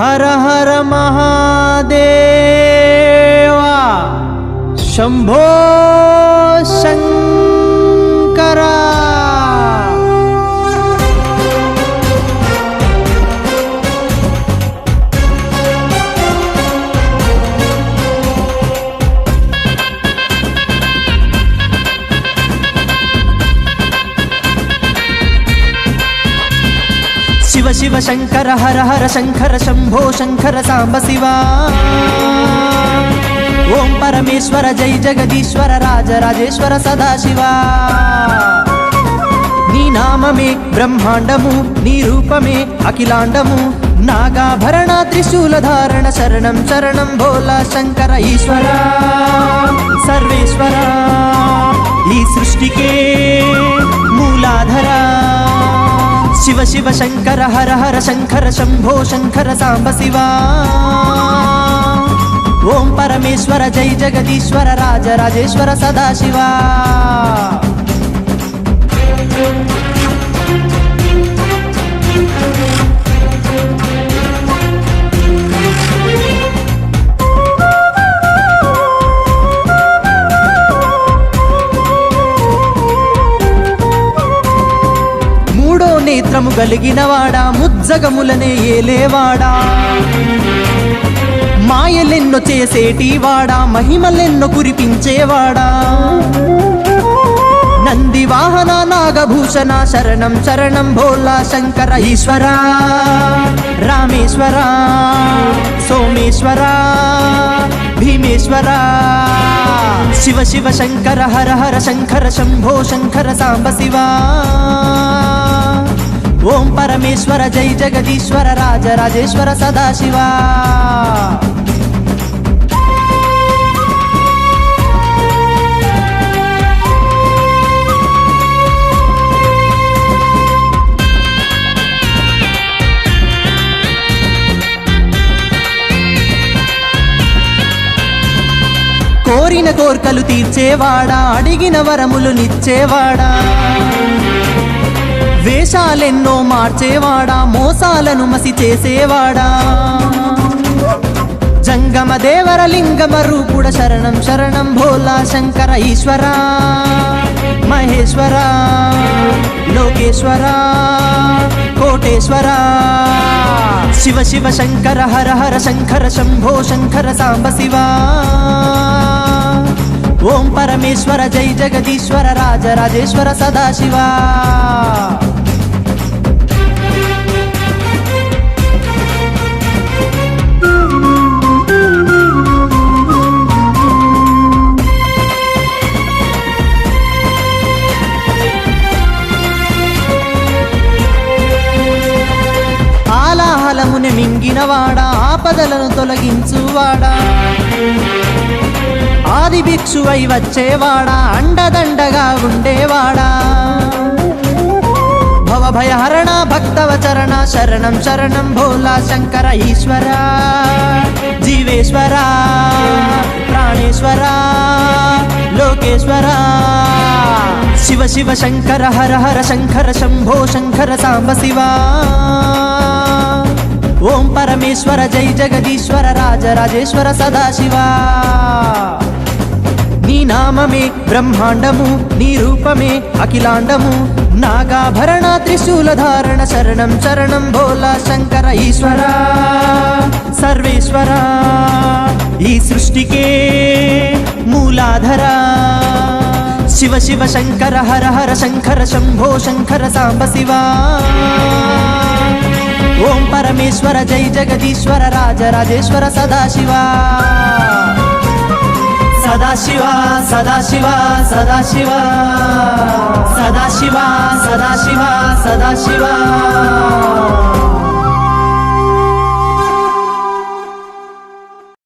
హర హర మహాదేవా శంభో శంకరా. శివ శివ శంకర హర హర శంకర శంభో శంకర సాంబ శివా. ఓం పరమేశ్వర జై జగదీశ్వర రాజరాజేశ్వర సదాశివా. నీ నామమే బ్రహ్మాండము, నీ రూపమే అఖిలాండము. నాగాభరణ త్రిశూల ధారణ శరణం శరణం భోలా శంకర ఈశ్వర సర్వేశ్వర. ఈ సృష్టికే మూలాధరా. శివ శివ శంకర హర హర శంకర శంభో శంకర సాంబ శివా. ఓం పరమేశ్వర జై జగదీశ్వర రాజరాజేశ్వర సదాశివా. నేత్రము గలిగినవాడా, ముజ్జగములనే ఏలేవాడా. మాయలెన్నో చేసేటివాడా, మహిమలెన్నో కురిపించేవాడా. నంది వాహన నాగభూషణ శరణం శరణం భోలా శంకర ఈశ్వర రామేశ్వర సోమేశ్వర భీమేశ్వర. శివ శివ శంకర హర హర శంకర శంభో శంకర సాంబ శివా. ఓం పరమేశ్వర జై జగదీశ్వర రాజరాజేశ్వర సదాశివా. కోరిన కోర్కలు తీర్చేవాడా, అడిగిన వరములు నిచ్చేవాడా. వేషాలెన్నో మార్చేవాడా, మోసాలను మసి చేసేవాడా. జంగమ దేవర లింగమ రూపుడ శరణం శరణం భోలా శంకర ఈశ్వర మహేశ్వర లోకేశ్వర కోటేశ్వర. శివ శివ శంకర హర హర శంకర శంభో శంకర సాంబ శివా. ఓం పరమేశ్వర జై జగదీశ్వర రాజరాజేశ్వర సదాశివా. ఆలాహలముని మింగినవాడా, ఆపదలను తొలగించువాడా. ఆది భిక్షువై వచ్చేవాడా, అండదండగా ఉండేవాడా. భవభయహరణ భక్తవచరణ శరణం శరణం భోలా శంకర ఈశ్వర జీవేశ్వర ప్రాణేశ్వర లోకేశ్వర. శివ శివ శంకర హర హర శంకర శంభో శంకర సాంబ శివా. ఓం పరమేశ్వర జై జగదీశ్వర రాజరాజేశ్వర సదాశివా. నీ నామమే బ్రహ్మాండము, నీ రూపమే అఖిలాండము. నాగాభరణ త్రిశూల ధారణ శరణం శరణం భోలా శంకర ఈశ్వర సర్వేశ్వర. ఈ సృష్టికే మూలాధరా. శివ శివ శంకర హర హర శంకర శంభో శంకర సాంబ శివా. ఓం పరమేశ్వర జై జగదీశ్వర రాజరాజేశ్వర సదాశివా. సదాశివ సదాశివ సదాశివ సదాశివ సదాశివ సదాశివ.